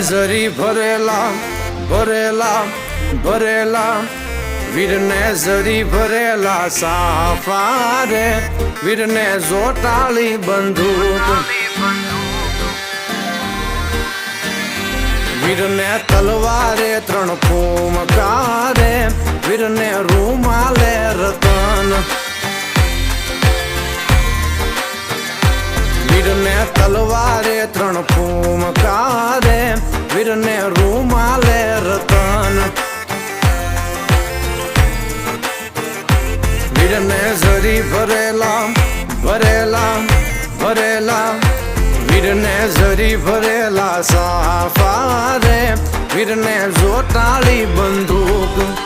ઝરી ભરેલા ભરેલા ભરેલા વીરને ઝરી ભરેલા સાફા રે વીરને જોટાળી બંદૂક વીરને તલવારે 3 ફૂમકારે વીરને રૂમાલે રતન વીરને તલવારે 3 ફૂમકારે વીરને રૂમાલે રતન વીરને ઝરી ભરેલા ભરેલા ભરેલા વીરને ઝરી ભરેલા સાફા રે વીરને જોટાળી બંદૂક